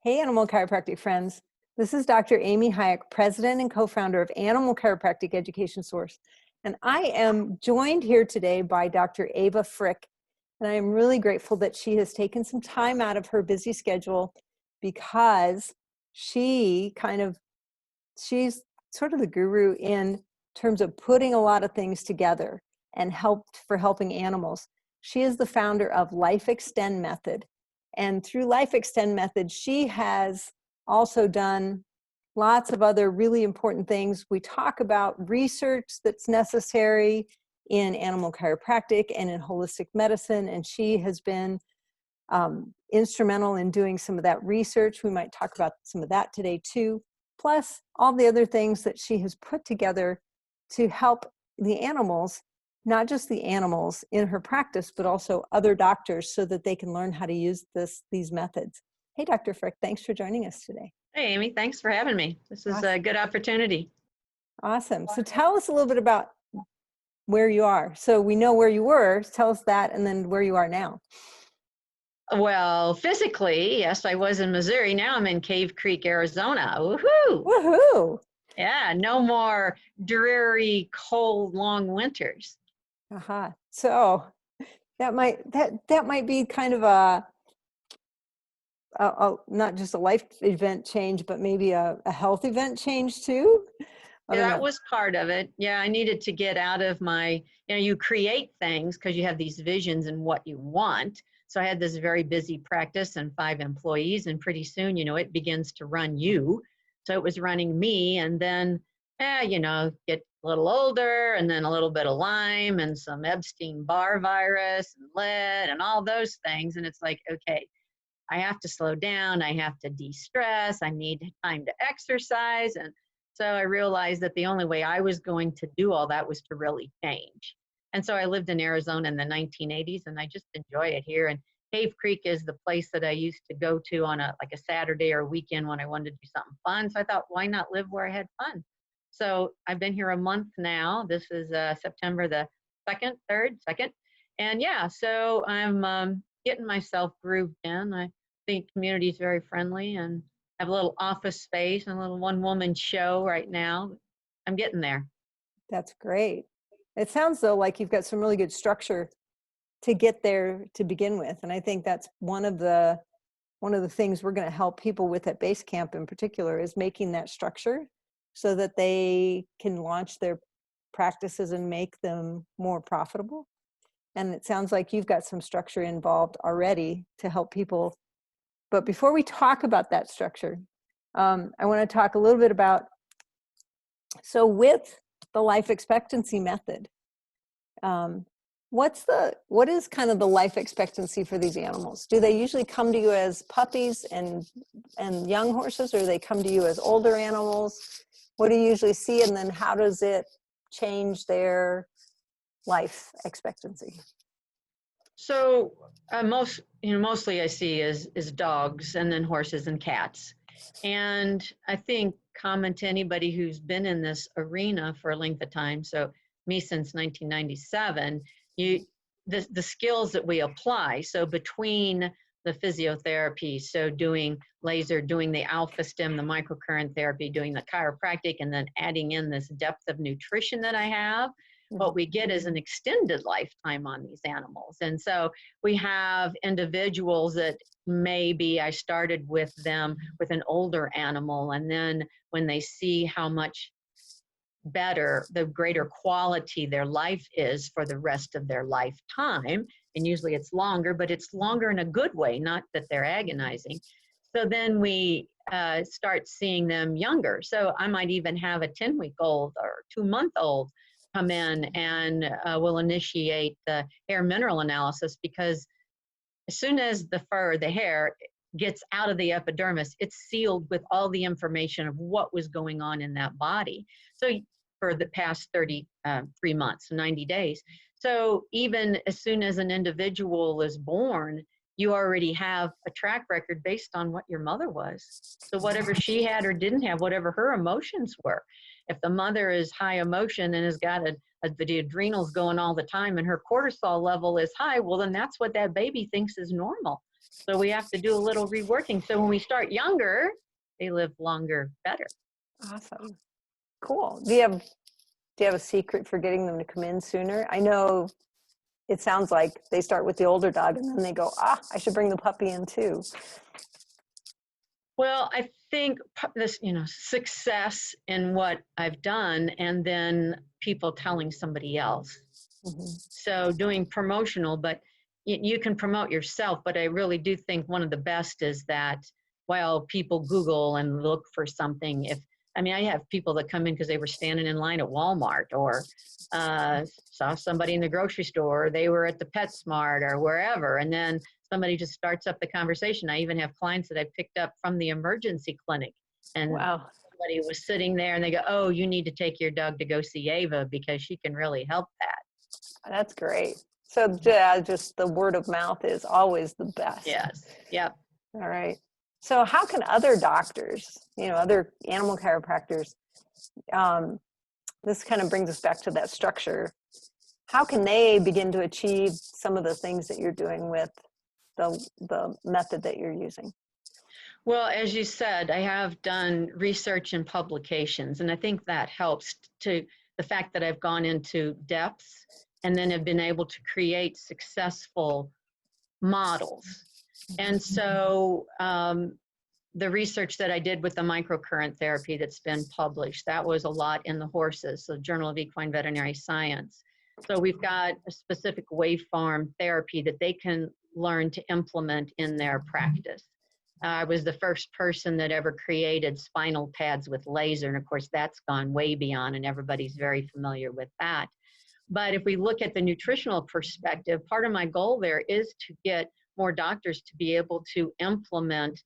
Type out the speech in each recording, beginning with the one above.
Hey, animal chiropractic friends. This is Dr. Amy Hayek, president and co-founder of Animal Chiropractic Education Source. And I am joined here today by Dr. Ava Frick. And I am really grateful that she has taken some time out of her busy schedule because she's sort of the guru in terms of putting a lot of things together and helping animals. She is the founder of Life Extend Method. And through Life Extend Method, she has also done lots of other really important things. We talk about research that's necessary in animal chiropractic and in holistic medicine, and she has been instrumental in doing some of that research. We might talk about some of that today too, plus all the other things that she has put together to help the animals, not just the animals in her practice, but also other doctors so that they can learn how to use these methods. Hey, Dr. Frick, thanks for joining us today. Hey, Amy, thanks for having me. This is Awesome. a good opportunity. Awesome. So tell us a little bit about where you are. So we know where you were. Tell us that, and then where you are now. Well, physically, yes, I was in Missouri. Now I'm in Cave Creek, Arizona. Woohoo! Woohoo! Yeah, no more dreary, cold, long winters. So that might be kind of a not just a life event change, but maybe a health event change too. Yeah, that was part of it. Yeah, I needed to get out of you create things because you have these visions and what you want. So I had this very busy practice and 5 employees, and pretty soon, it begins to run you. So it was running me, and then, get a little older, and then a little bit of Lyme and some Epstein-Barr virus and lead and all those things. And it's like, okay, I have to slow down. I have to de-stress. I need time to exercise. And so I realized that the only way I was going to do all that was to really change. And so I lived in Arizona in the 1980s, and I just enjoy it here. And Cave Creek is the place that I used to go to on a Saturday or a weekend when I wanted to do something fun. So I thought, why not live where I had fun? So I've been here a month now. This is September the 2nd, 3rd, 2nd. And yeah, so I'm getting myself grooved in. I think community is very friendly and have a little office space and a little one-woman show right now. I'm getting there. That's great. It sounds though like you've got some really good structure to get there to begin with, and I think that's one of the things we're going to help people with at Basecamp in particular is making that structure so that they can launch their practices and make them more profitable. And it sounds like you've got some structure involved already to help people. But before we talk about that structure, I want to talk a little bit about, so with the life expectancy method, what is kind of the life expectancy for these animals? Do they usually come to you as puppies and young horses, or do they come to you as older animals? What do you usually see, and then how does it change their life expectancy? So mostly I see is dogs, and then horses and cats. And I think common to anybody who's been in this arena for a length of time, so me since 1997, the skills that we apply, so between the physiotherapy, so doing laser, doing the alpha stim, the microcurrent therapy, doing the chiropractic, and then adding in this depth of nutrition that I have, what we get is an extended lifetime on these animals. And so we have individuals that maybe I started with them with an older animal, and then when they see how much better, the greater quality their life is for the rest of their lifetime, and usually it's longer, but it's longer in a good way, not that they're agonizing. So then we start seeing them younger. So I might even have a 10-week-old or 2-month-old come in, and we'll initiate the hair mineral analysis, because as soon as the fur, the hair, gets out of the epidermis, it's sealed with all the information of what was going on in that body. So for the past 33 months, 90 days. So even as soon as an individual is born, you already have a track record based on what your mother was. So whatever she had or didn't have, whatever her emotions were. If the mother is high emotion and has got a the adrenals going all the time and her cortisol level is high, well, then that's what that baby thinks is normal. So we have to do a little reworking. So when we start younger, they live longer, better. Awesome. Cool. Do you have a secret for getting them to come in sooner? I know it sounds like they start with the older dog and then they go, I should bring the puppy in too. Well, I think this, success in what I've done, and then people telling somebody else. Mm-hmm. So doing promotional, but you can promote yourself, but I really do think one of the best is that while people Google and look for something, I have people that come in because they were standing in line at Walmart or saw somebody in the grocery store, or they were at the PetSmart or wherever, and then somebody just starts up the conversation. I even have clients that I picked up from the emergency clinic, and Wow. somebody was sitting there and they go, oh, you need to take your dog to go see Ava because she can really help that. That's great. So just the word of mouth is always the best. Yes. Yep. All right. So how can other doctors, other animal chiropractors, this kind of brings us back to that structure. How can they begin to achieve some of the things that you're doing with the method that you're using? Well, as you said, I have done research and publications, and I think that helps to the fact that I've gone into depths and then have been able to create successful models. And so the research that I did with the microcurrent therapy that's been published, that was a lot in the horses, so Journal of Equine Veterinary Science. So we've got a specific waveform therapy that they can learn to implement in their practice. I was the first person that ever created spinal pads with laser, and of course that's gone way beyond, and everybody's very familiar with that. But if we look at the nutritional perspective, part of my goal there is to get more doctors to be able to implement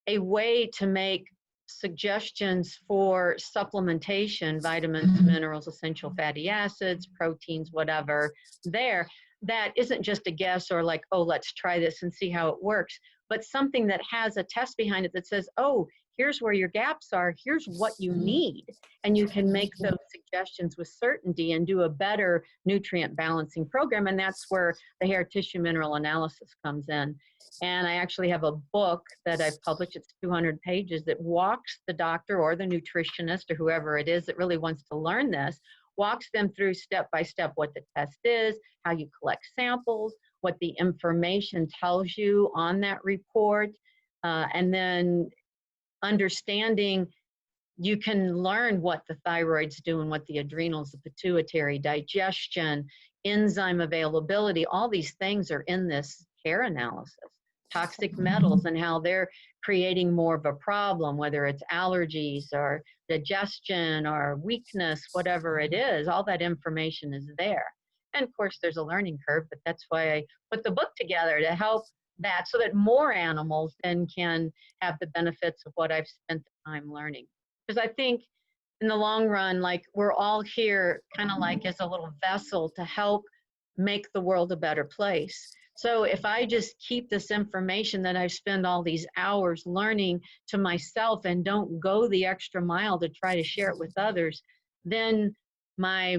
a way to make suggestions for supplementation, vitamins, minerals, essential fatty acids, proteins, whatever, there, that isn't just a guess or like, oh, let's try this and see how it works, but something that has a test behind it that says, oh, here's where your gaps are, here's what you need. And you can make those suggestions with certainty and do a better nutrient balancing program. And that's where the hair tissue mineral analysis comes in. And I actually have a book that I've published, it's 200 pages, that walks the doctor or the nutritionist or whoever it is that really wants to learn this, walks them through step by step what the test is, how you collect samples, what the information tells you on that report, and then understanding you can learn what the thyroid's doing, what the adrenals, the pituitary, digestion, enzyme availability, all these things are in this hair analysis. Toxic metals and how they're creating more of a problem, whether it's allergies or digestion or weakness, whatever it is, all that information is there. And of course, there's a learning curve, but that's why I put the book together to help that so that more animals then can have the benefits of what I've spent the time learning. Because I think in the long run, like we're all here kind of like as a little vessel to help make the world a better place. So if I just keep this information that I've spent all these hours learning to myself and don't go the extra mile to try to share it with others, then my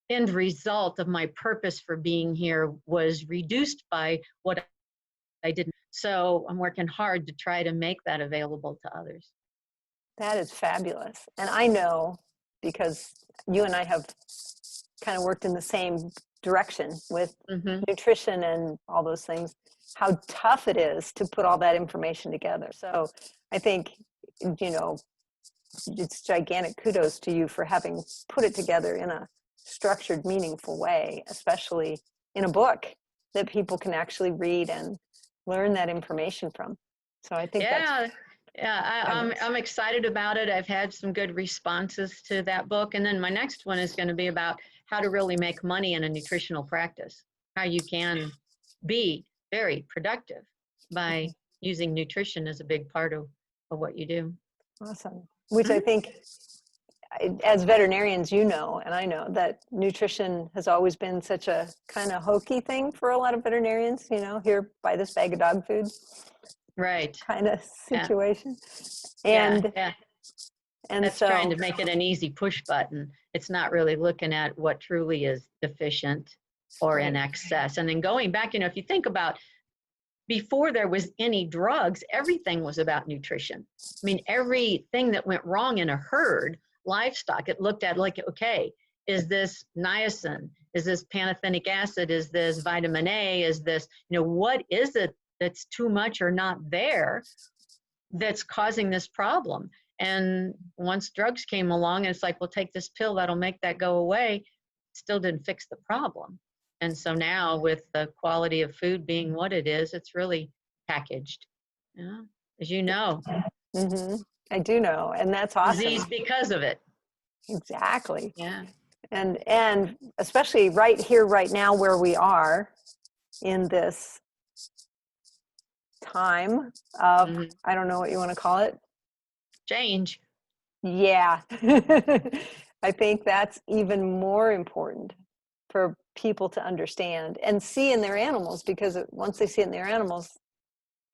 end result of my purpose for being here was reduced by what I didn't. So I'm working hard to try to make that available to others. That is fabulous. And I know, because you and I have kind of worked in the same direction with nutrition and all those things, how tough it is to put all that information together. So I think, it's gigantic kudos to you for having put it together in a structured, meaningful way, especially in a book that people can actually read and learn that information from. So I think I'm excited about it. I've had some good responses to that book. And then my next one is going to be about how to really make money in a nutritional practice, how you can be very productive by using nutrition as a big part of what you do. Awesome. Which I think, as veterinarians, and I know that nutrition has always been such a kind of hokey thing for a lot of veterinarians, here, buy this bag of dog food. Right. Kind of situation. And and that's so trying to make it an easy push button. it's not really looking at what truly is deficient or in Right. excess. And then going back, if you think about before there was any drugs, everything was about nutrition. I mean, everything that went wrong in a herd, livestock, it looked at like, okay, is this niacin? Is this pantothenic acid? Is this vitamin A? Is this, what is it that's too much or not there that's causing this problem? And once drugs came along, it's like, well, take this pill, that'll make that go away. Still didn't fix the problem. And so now with the quality of food being what it is, it's really packaged. Yeah, as you know, Mm-hmm. I do know, and that's awesome. disease because of it. Exactly. Yeah. And especially right here, right now, where we are in this time of, Mhm. I don't know what you want to call it. Change. Yeah. I think that's even more important for people to understand and see in their animals, because once they see it in their animals,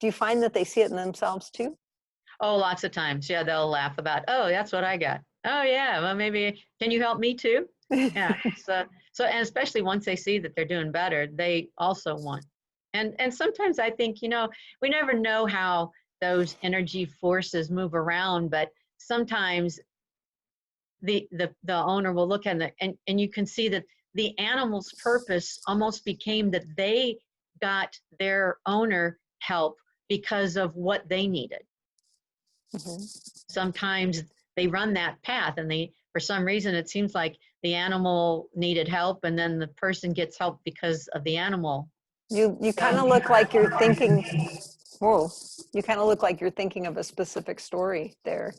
do you find that they see it in themselves too? Oh, lots of times. Yeah, they'll laugh about, oh, that's what I got. Oh, yeah. Well, maybe, can you help me too? Yeah. So, and especially once they see that they're doing better, they also want. And sometimes I think, we never know how those energy forces move around, but sometimes the owner will look at it and you can see that the animal's purpose almost became that they got their owner help because of what they needed. Mm-hmm. Sometimes they run that path and for some reason it seems like the animal needed help and then the person gets help because of the animal. You kind So, of look like you're thinking, whoa, you kind of look like you're thinking of a specific story there.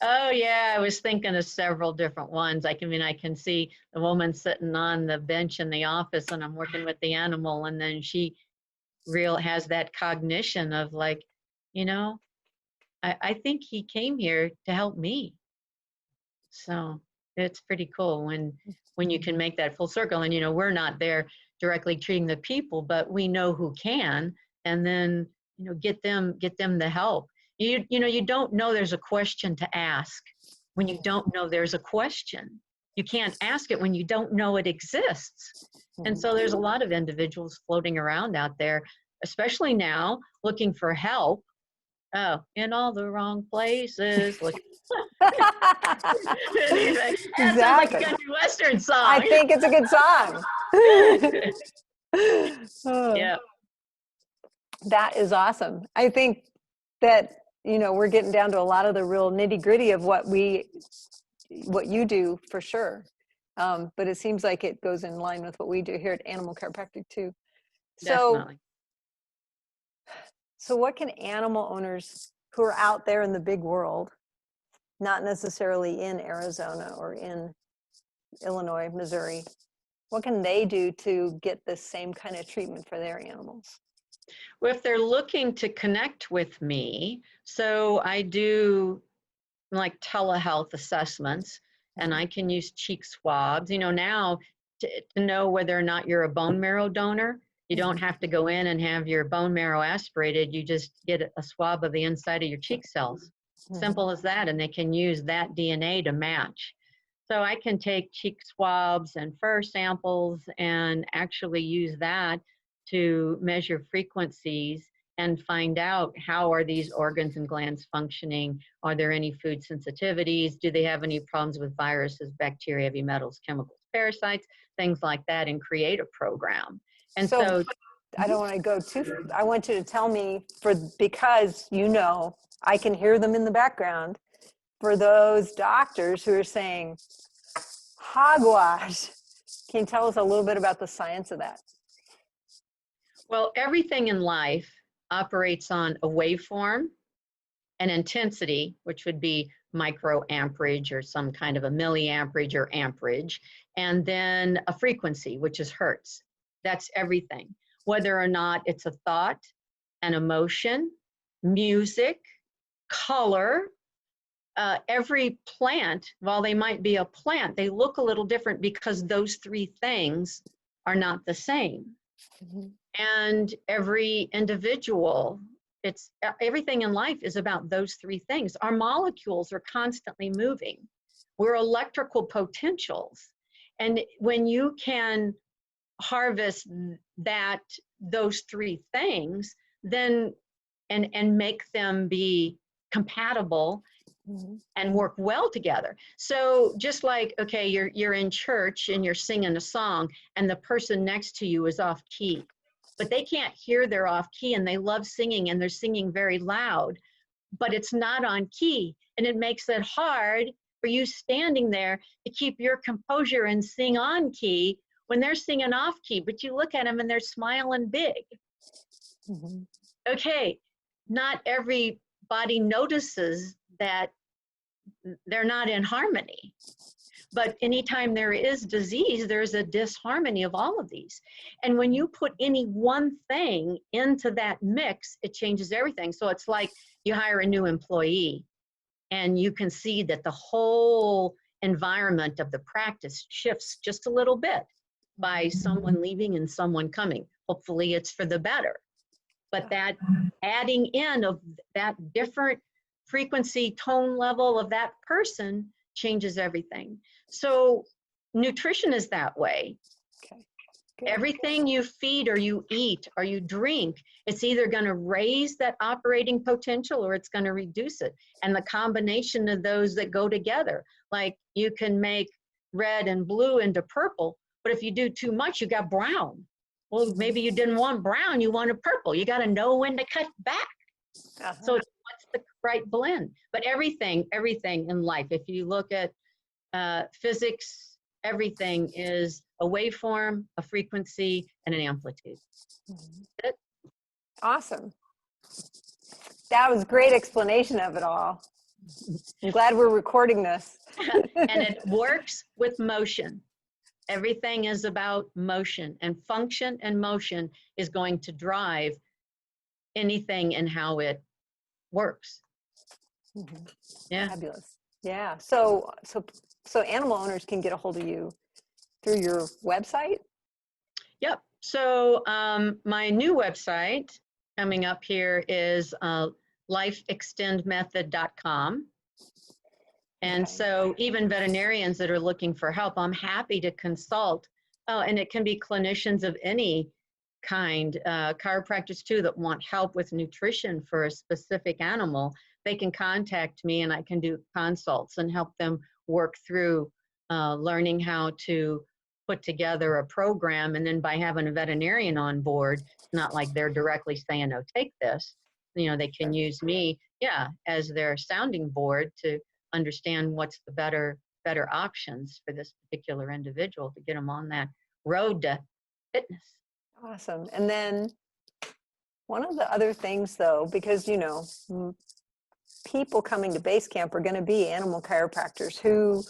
oh yeah, I was thinking of several different ones. I can see the woman sitting on the bench in the office and I'm working with the animal and then she has that cognition of like, you know, I think he came here to help me. So it's pretty cool when you can make that full circle. And we're not there directly treating the people, but we know who can, and then get them the help. You don't know there's a question to ask when you don't know there's a question. You can't ask it when you don't know it exists. And so there's a lot of individuals floating around out there, especially now, looking for help. Oh, in all the wrong places. Look, anyway, that sounds like a Exactly. country western I song. think it's a good song. Oh, Yeah, that is awesome. I think that, we're getting down to a lot of the real nitty gritty of what you do for sure. But it seems like it goes in line with what we do here at Animal Chiropractic too. So, definitely. so what can animal owners who are out there in the big world, not necessarily in Arizona or in Illinois, Missouri, what can they do to get the same kind of treatment for their animals? Well, if they're looking to connect with me, so I do like telehealth assessments and I can use cheek swabs. Now to know whether or not you're a bone marrow donor, you don't have to go in and have your bone marrow aspirated. You just get a swab of the inside of your cheek cells. Simple as that. And they can use that DNA to match. So I can take cheek swabs and fur samples and actually use that to measure frequencies and find out how are these organs and glands functioning. Are there any food sensitivities? Do they have any problems with viruses, bacteria, heavy metals, chemicals, parasites, things like that, and create a program. And So so, I don't want to go too, I want you to tell me, because I can hear them in the background, for those doctors who are saying, hogwash, can you tell us a little bit about the science of that? well, everything in life operates on a waveform, an intensity, which would be microamperage or some kind of a milliamperage or amperage, and then a frequency, which is hertz. That's everything. Whether or not it's a thought, an emotion, music, color, every plant, while they might be a plant, they look a little different because those three things are not the same. Mm-hmm. And every individual, it's everything in life is about those three things. Our molecules are constantly moving. we're electrical potentials. And when you can harvest those three things, then and make them be compatible and work well together. So just like, okay, you're in church and you're singing a song and the person next to you is off key, but they can't hear they're off key and they love singing and they're singing very loud, but it's not on key. And it makes it hard for you standing there to keep your composure and sing on key when they're singing off key, but you look at them and they're smiling big. Okay, not everybody notices that they're not in harmony. But anytime there is disease, there's a disharmony of all of these. And when you put any one thing into that mix, it changes everything. So it's like you hire a new employee and you can see that the whole environment of the practice shifts just a little bit by someone leaving and someone coming. Hopefully it's for the better. But that adding in of that different frequency, tone level of that person changes everything. So nutrition is that way. Okay. Good. Everything you feed or you eat or you drink, it's either going to raise that operating potential or it's going to reduce it. And the combination of those that go together, like you can make red and blue into purple, but if you do too much, you got brown. Well, maybe you didn't want brown, you wanted purple. You got to know when to cut back. So it's what's the right blend? But everything in life, if you look at physics, everything is a waveform, a frequency, and an amplitude. Awesome. That was a great explanation of it all. I'm glad we're recording this. And it works with motion. Everything is about motion, and function and motion is going to drive anything and how it works. Yeah. Fabulous. Yeah. So animal owners can get a hold of you through your website? Yep. So my new website coming up here is lifeextendmethod.com. And so even veterinarians that are looking for help, I'm happy to consult. Oh, and it can be clinicians of any kind, chiropractors too, that want help with nutrition for a specific animal. They can contact me and I can do consults and help them work through learning how to put together a program. And then by having a veterinarian on board, it's not like they're directly saying, oh, take this. You know, they can use me, as their sounding board to understand what's the better options for this particular individual to get them on that road to fitness. Awesome. And then one of the other things though, because people coming to Basecamp are going to be animal chiropractors who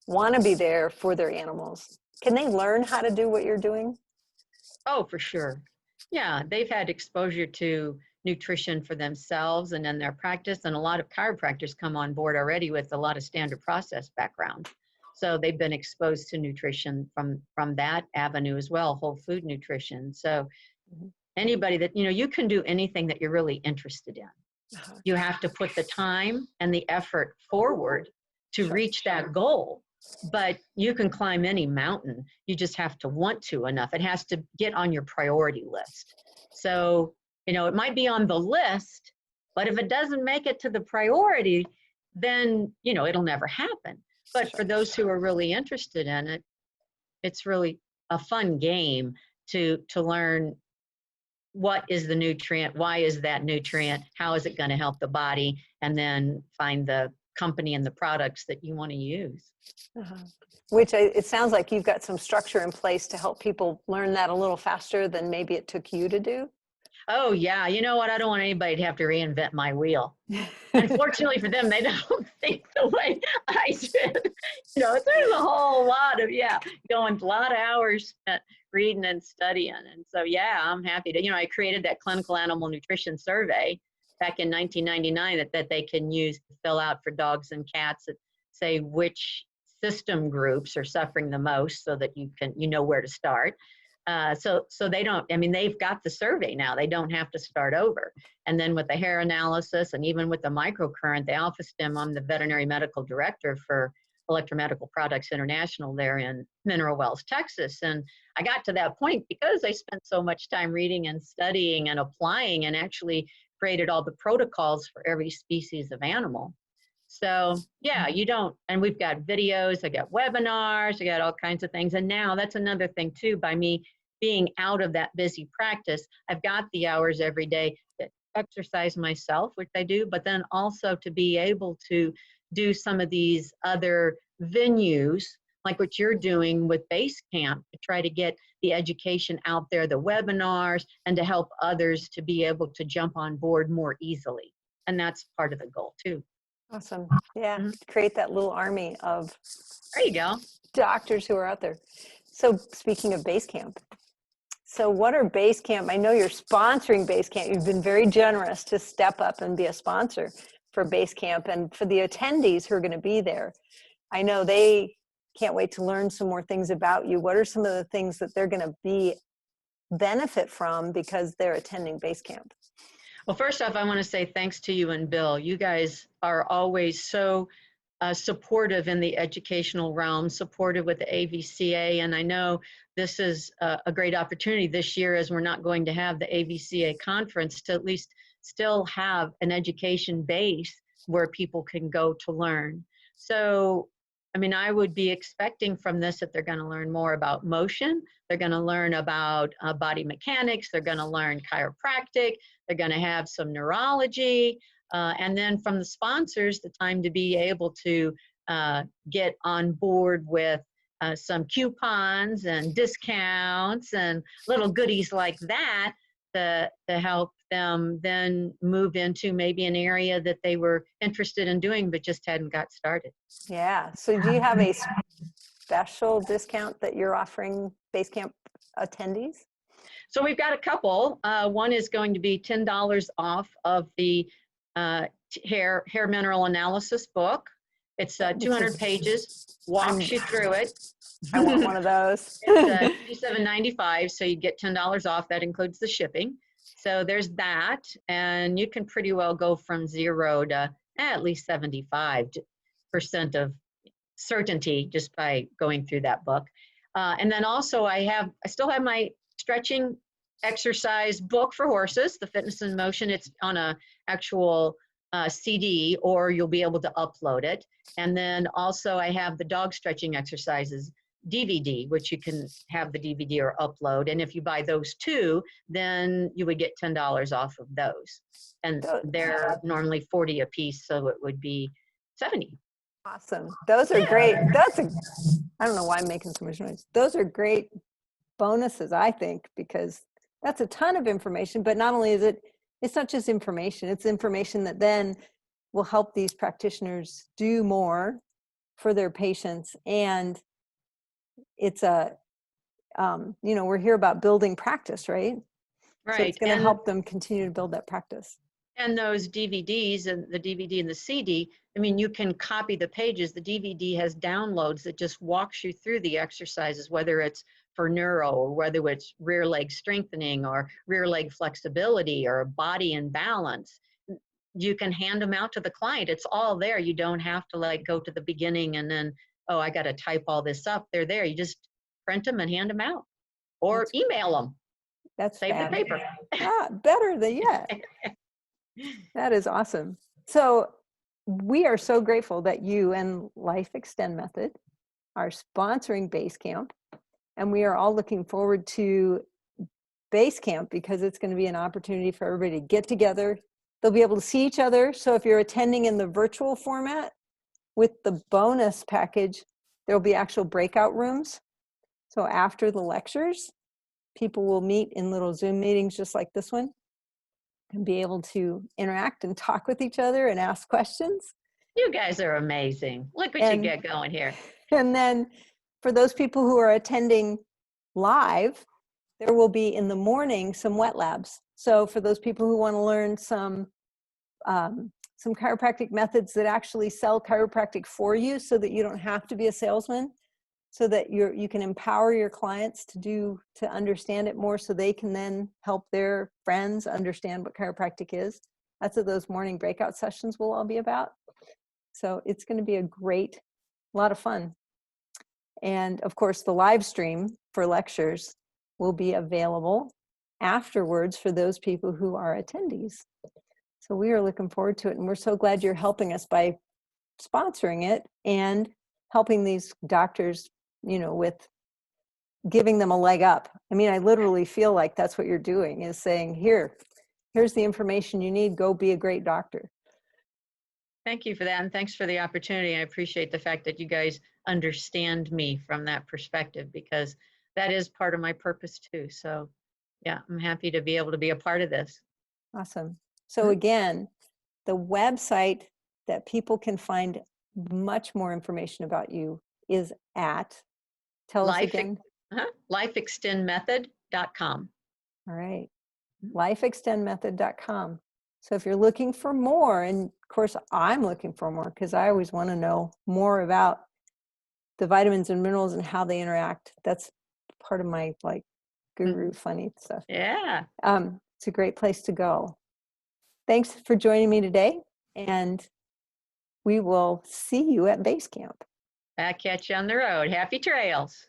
want to be there for their animals. Can they learn how to do what you're doing? Oh, for sure. Yeah, they've had exposure to nutrition for themselves and in their practice, and a lot of chiropractors come on board already with a lot of standard process background. So they've been exposed to nutrition from that avenue as well, whole food nutrition. So anybody that, you can do anything that you're really interested in. You have to put the time and the effort forward to reach that goal. But you can climb any mountain. You just have to want to enough. It has to get on your priority list. So, it might be on the list, but if it doesn't make it to the priority, then, it'll never happen. But for those who are really interested in it, it's really a fun game to learn what is the nutrient, why is that nutrient, how is it going to help the body, and then find the company and the products that you want to use. Which it sounds like you've got some structure in place to help people learn that a little faster than maybe it took you to do. Oh yeah, you know what? I don't want anybody to have to reinvent my wheel. Unfortunately for them, they don't think the way I did. There's a whole lot of going a lot of hours spent reading and studying. And so I'm happy to. I created that clinical animal nutrition survey back in 1999 that they can use to fill out for dogs and cats that say which system groups are suffering the most, so that you know where to start. So they don't, they've got the survey now. They don't have to start over. And then with the hair analysis and even with the microcurrent, the alpha stem, I'm the veterinary medical director for Electromedical Products International there in Mineral Wells, Texas. And I got to that point because I spent so much time reading and studying and applying, and actually created all the protocols for every species of animal. So yeah, you don't, and we've got videos, I got webinars, I got all kinds of things. And now that's another thing too, by me being out of that busy practice, I've got the hours every day to exercise myself, which I do, but then also to be able to do some of these other venues, like what you're doing with Basecamp, to try to get the education out there, the webinars, and to help others to be able to jump on board more easily. And that's part of the goal too. Awesome. Yeah. Mhm. Create that little army of There you go. doctors who are out there. So speaking of Basecamp, so what are Basecamp? I know you're sponsoring Basecamp. You've been very generous to step up and be a sponsor for Basecamp, and for the attendees who are going to be there. I know they can't wait to learn some more things about you. What are some of the things that they're going to be benefit from because they're attending Basecamp? Well, first off, I want to say thanks to you and Bill. You guys are always so supportive in the educational realm, supportive with the AVCA. And I know this is a great opportunity this year, as we're not going to have the AVCA conference, to at least still have an education base where people can go to learn. So, I mean, I would be expecting from this that they're going to learn more about motion. They're going to learn about body mechanics. They're going to learn chiropractic. They're going to have some neurology. And then from the sponsors, the time to be able to get on board with some coupons and discounts and little goodies like that to help them then move into maybe an area that they were interested in doing but just hadn't got started. Yeah. So do you have a special discount that you're offering Basecamp attendees? So we've got a couple. One is going to be $10 off of the hair mineral analysis book. It's 200 pages, walks you through it. I want one of those. It's $57.95, so you get $10 off. That includes the shipping. So there's that, and you can pretty well go from 0 to at least 75% of certainty just by going through that book. And then also I still have my stretching exercise book for horses, the Fitness in Motion. It's on a actual CD, or you'll be able to upload it. And then also I have the dog stretching exercises DVD, which you can have the DVD or upload. And if you buy those two, then you would get $10 off of those. And they're normally 40 a piece, so it would be 70. Awesome. Those are great. I don't know why I'm making so much noise. Those are great bonuses, I think, because that's a ton of information. But not only is it's not just information, it's information that then will help these practitioners do more for their patients. And it's we're here about building practice, right? Right. So it's going to help them continue to build that practice. And those DVDs and the DVD and the CD, I mean, you can copy the pages. The DVD has downloads that just walks you through the exercises, whether it's for neuro or whether it's rear leg strengthening or rear leg flexibility or body and balance. You can hand them out to the client. It's all there. You don't have to like go to the beginning and then, oh, I got to type all this up. They're there. You just print them and hand them out or email them. That's save the paper. Better than yet. That is awesome. So we are so grateful that you and Life Extend Method are sponsoring Basecamp, and we are all looking forward to Basecamp because it's going to be an opportunity for everybody to get together. They'll be able to see each other. So if you're attending in the virtual format with the bonus package, there'll be actual breakout rooms. So after the lectures, people will meet in little Zoom meetings just like this one and be able to interact and talk with each other and ask questions. You guys are amazing. Look what you get going here. And then for those people who are attending live, there will be in the morning some wet labs. So for those people who want to learn some chiropractic methods that actually sell chiropractic for you so that you don't have to be a salesman, so that you can empower your clients to understand it more so they can then help their friends understand what chiropractic is. That's what those morning breakout sessions will all be about. So it's going to be a great a lot of fun. And of course, the live stream for lectures will be available afterwards for those people who are attendees. So we are looking forward to it. And we're so glad you're helping us by sponsoring it and helping these doctors, with giving them a leg up. I mean, I literally feel like that's what you're doing, is saying, here's the information you need, go be a great doctor. Thank you for that, and thanks for the opportunity. I appreciate the fact that you guys understand me from that perspective, because that is part of my purpose too. So yeah, I'm happy to be able to be a part of this. Awesome. So Mhm. again, the website that people can find much more information about you is at, tell us Life, again. lifeextendmethod.com. All right, lifeextendmethod.com. So if you're looking for more, and of course I'm looking for more because I always want to know more about the vitamins and minerals and how they interact. That's part of my like guru funny stuff. Yeah. It's a great place to go. Thanks for joining me today, and we will see you at Basecamp. Back at you on the road. Happy trails.